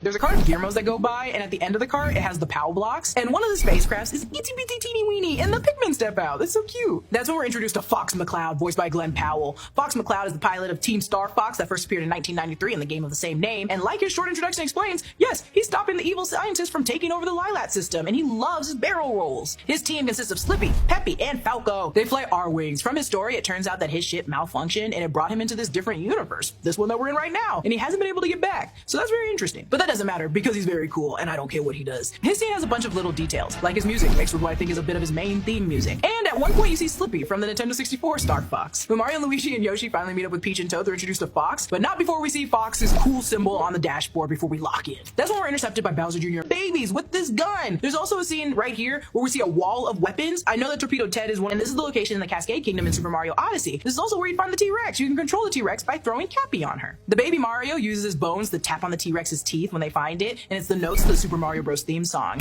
There's a cart of Gearmos that go by, and at the end of the cart, it has the POW blocks, and one of the spacecrafts is itsy bitty teeny weeny, and the Pikmin step out. That's so cute. That's when we're introduced to Fox McCloud, voiced by Glenn Powell. Fox McCloud is the pilot of Team Star Fox that first appeared in 1993 in the game of the same name, and like his short introduction explains, yes, he's stopping the evil scientists from taking over the Lilat system, and he loves his barrel rolls. His team consists of Slippy, Peppy, and Falco. They fly R-Wings. From his story, it turns out that his ship malfunctioned, and it brought him into this different universe, this one that we're in right now, and he hasn't been able to get back. So that's very interesting. But that doesn't matter, because he's very cool, and I don't care what he does. His scene has a bunch of little details, like his music mixed with what I think is a bit of his main theme music. And at one point you see Slippy from the Nintendo 64 Star Fox. When Mario, Luigi, and Yoshi finally meet up with Peach and Toad, they're introduced to Fox, but not before we see Fox's cool symbol on the dashboard before we lock in. That's when we're intercepted by Bowser Jr. babies with this gun. There's also a scene right here where we see a wall of weapons. I know that Torpedo Ted is one, and this is the location in the Cascade Kingdom in Super Mario Odyssey. This is also where you find the T-Rex. You can control the T-Rex by throwing Cappy on her. The baby Mario uses his bones to tap on the T-Rex's teeth when they find it, and it's the notes of the Super Mario Bros. Theme song.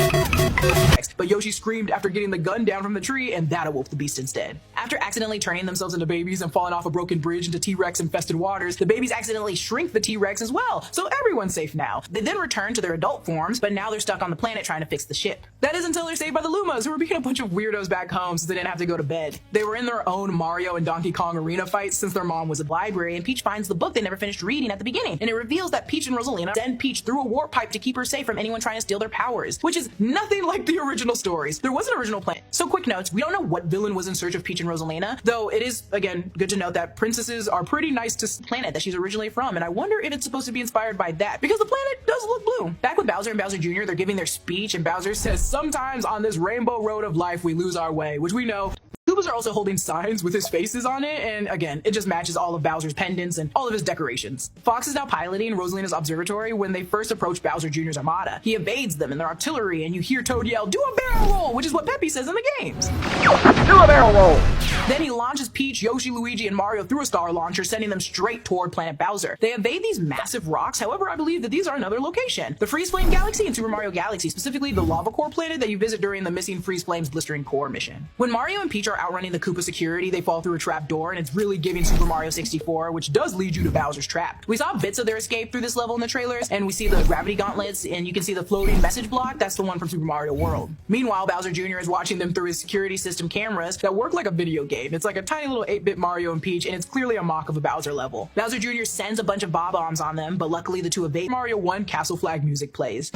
But Yoshi screamed after getting the gun down from the tree, and that awoke the beast instead. After accidentally turning themselves into babies and falling off a broken bridge into T-Rex infested waters, the babies accidentally shrink the T-Rex as well, so everyone's safe now. They then return to their adult forms, but now they're stuck on the planet trying to fix the ship. That is until they're saved by the Lumas, who were being a bunch of weirdos back home since they didn't have to go to bed. They were in their own Mario and Donkey Kong arena fights since their mom was at the library, and Peach finds the book they never finished reading at the beginning, and it reveals that Peach and Rosalina send Peach through a warp pipe to keep her safe from anyone trying to steal their powers, which is nothing like the original stories. There was an original plan. So quick notes, we don't know what villain was in search of Peach and Rosalina, though it is, again, good to note that princesses are pretty nice to the planet that she's originally from, and I wonder if it's supposed to be inspired by that, because the planet does look blue. Back with Bowser and Bowser Jr., they're giving their speech, and Bowser says, "Sometimes on this rainbow road of life, we lose our way," which we know. Koopas are also holding signs with his faces on it, and again, it just matches all of Bowser's pendants and all of his decorations. Fox is now piloting Rosalina's observatory when they first approach Bowser Jr.'s armada. He evades them and their artillery, and you hear Toad yell, "Do a barrel roll," which is what Peppy says in the games. Do a barrel roll! Then he launches Peach, Yoshi, Luigi, and Mario through a star launcher, sending them straight toward Planet Bowser. They evade these massive rocks, however, I believe that these are another location. The Freeze Flame Galaxy in Super Mario Galaxy, specifically the Lava Core planet that you visit during the Missing Freeze Flames Blistering Core mission. When Mario and Peach are outrunning the Koopa security, they fall through a trap door, and it's really giving Super Mario 64, which does lead you to Bowser's trap. We saw bits of their escape through this level in the trailers, and we see the gravity gauntlets, and you can see the floating message block. That's the one from Super Mario World. Meanwhile, Bowser Jr. is watching them through his security system cameras that work like a video game. It's like a tiny little 8-bit Mario and Peach, and it's clearly a mock of a Bowser level. Bowser Jr. sends a bunch of bob-ombs on them, but luckily the two evade. Mario 1 Castle Flag music plays.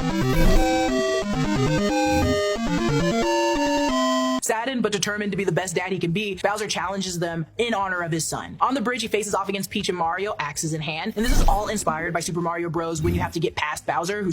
Saddened but determined to be the best dad he can be, Bowser challenges them in honor of his son. On the bridge, he faces off against Peach and Mario, axes in hand, and this is all inspired by Super Mario Bros. When you have to get past Bowser, who's